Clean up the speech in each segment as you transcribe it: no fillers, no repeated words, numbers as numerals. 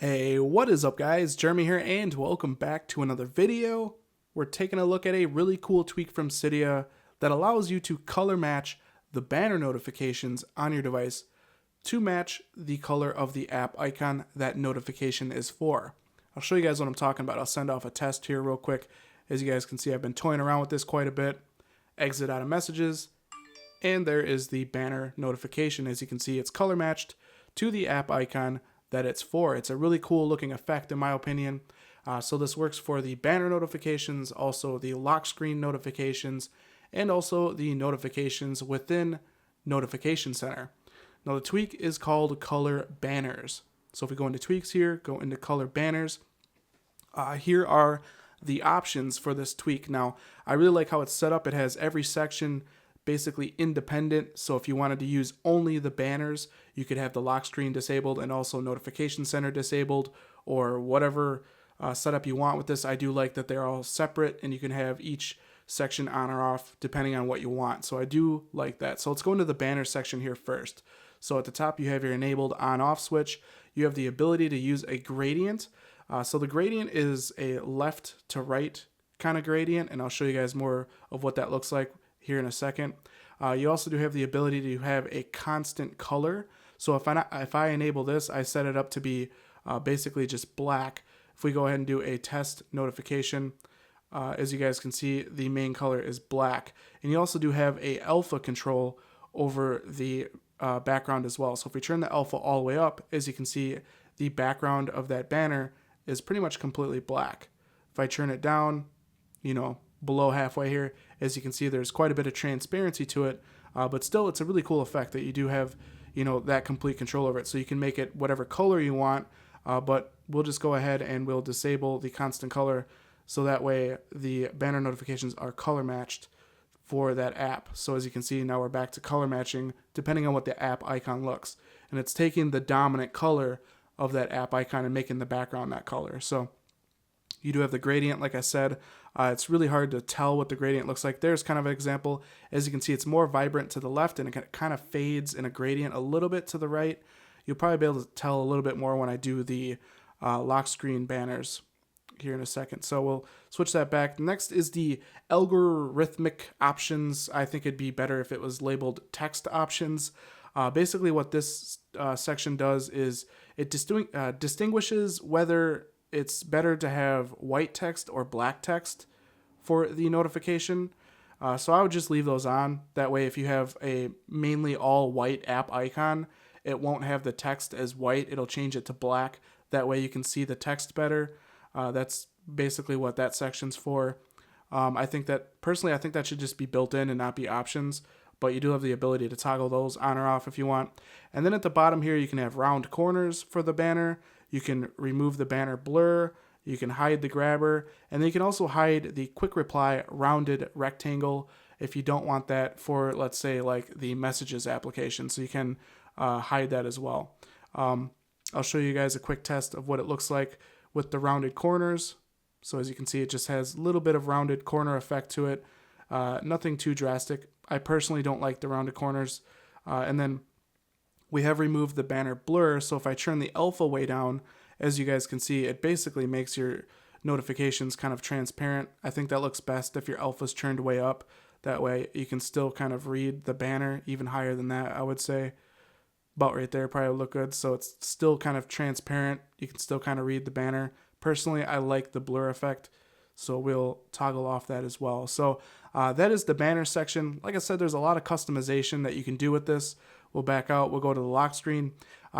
Hey, what is up guys? Jeremy here and welcome back to another video. We're taking a look at a really cool tweak from Cydia that allows you to color match the banner notifications on your device to match the color of the app icon that notification is for. I'll show you guys what I'm talking about. I'll send off a test here real quick. As you guys can see, I've been toying around with this quite a bit. Exit out of messages, and there is the banner notification. As you can see, it's color matched to the app icon that it's for. It's a really cool looking effect in my opinion. So this works for the banner notifications, also the lock screen notifications, and also the notifications within Notification Center. Now the tweak is called Color Banners. So if we go into tweaks here, go into Color Banners, here are the options for this tweak. Now I really like how it's set up. It has every section basically independent. So if you wanted to use only the banners, you could have the lock screen disabled and also Notification Center disabled, or whatever setup you want with this. I do like that they're all separate and you can have each section on or off depending on what you want. So I do like that. So let's go into the banner section here first. So at the top you have your enabled on off switch. You have the ability to use a gradient. So the gradient is a left to right kind of gradient, and I'll show you guys more of what that looks like here in a second. You also do have the ability to have a constant color. So if I enable this, I set it up to be basically just black. If we go ahead and do a test notification, as you guys can see, the main color is black. And you also do have a alpha control over the background as well. So if we turn the alpha all the way up, as you can see, the background of that banner is pretty much completely black. If I turn it down, below halfway here, as you can see, there's quite a bit of transparency to it, but still it's a really cool effect that you do have that complete control over it. So you can make it whatever color you want, but we'll just go ahead and we'll disable the constant color, so that way the banner notifications are color matched for that app. So as you can see, now we're back to color matching depending on what the app icon looks, and it's taking the dominant color of that app icon and making the background that color. So you do have the gradient, like I said. It's really hard to tell what the gradient looks like. There's kind of an example. As you can see, it's more vibrant to the left and it kind of fades in a gradient a little bit to the right. You'll probably be able to tell a little bit more when I do the lock screen banners here in a second. So we'll switch that back. Next is the Algorithmic Options. I think it'd be better if it was labeled Text Options. Basically what this section does is it distinguishes whether it's better to have white text or black text for the notification. So I would just leave those on. That way, if you have a mainly all white app icon, it won't have the text as white. It'll change it to black. That way you can see the text better. That's basically what that section's for. I think that should just be built in and not be options, but you do have the ability to toggle those on or off if you want. And then at the bottom here, you can have round corners for the banner. You can remove the banner blur, you can hide the grabber, and then you can also hide the quick reply rounded rectangle if you don't want that for, let's say, like the messages application. So you can hide that as well. I'll show you guys a quick test of what it looks like with the rounded corners. So as you can see, it just has a little bit of rounded corner effect to it. Nothing too drastic. I personally don't like the rounded corners. And then we have removed the banner blur, so if I turn the alpha way down, as you guys can see, it basically makes your notifications kind of transparent. I think that looks best if your alpha's turned way up. That way you can still kind of read the banner. Even higher than that, I would say. About right there probably look good. So it's still kind of transparent. You can still kind of read the banner. Personally, I like the blur effect, so we'll toggle off that as well. So that is the banner section. Like I said, there's a lot of customization that you can do with this. We'll back out. We'll go to the lock screen.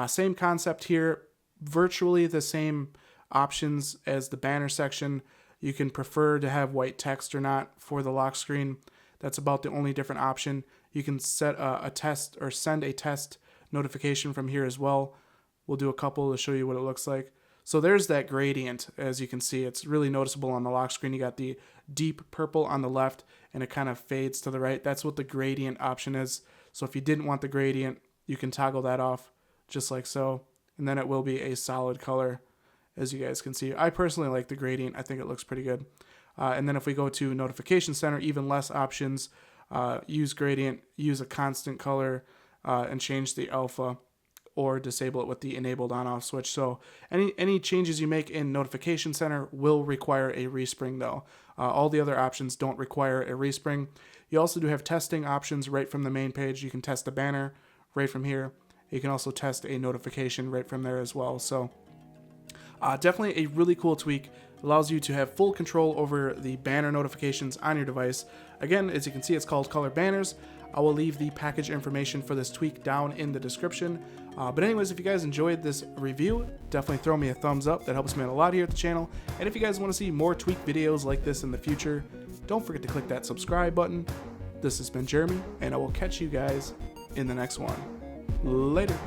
Same concept here. Virtually the same options as the banner section. You can prefer to have white text or not for the lock screen. That's about the only different option. You can set a test or send a test notification from here as well. We'll do a couple to show you what it looks like. So there's that gradient. As you can see, it's really noticeable on the lock screen. You got the deep purple on the left and it kind of fades to the right. That's what the gradient option is. So if you didn't want the gradient, you can toggle that off just like so. And then it will be a solid color, as you guys can see. I personally like the gradient. I think it looks pretty good. And then if we go to Notification Center, even less options. Use gradient, use a constant color, and change the alpha. or disable it with the enabled on-off switch. So any changes you make in Notification Center will require a respring though. All the other options don't require a respring. You also do have testing options right from the main page. You can test a banner right from here. You can also test a notification right from there as well. So definitely a really cool tweak. Allows you to have full control over the banner notifications on your device. Again, as you can see, it's called Color Banners. I will leave the package information for this tweak down in the description. But anyways, if you guys enjoyed this review, definitely throw me a thumbs up. That helps me out a lot here at the channel. And if you guys want to see more tweak videos like this in the future, don't forget to click that subscribe button. This has been Jeremy, and I will catch you guys in the next one. Later.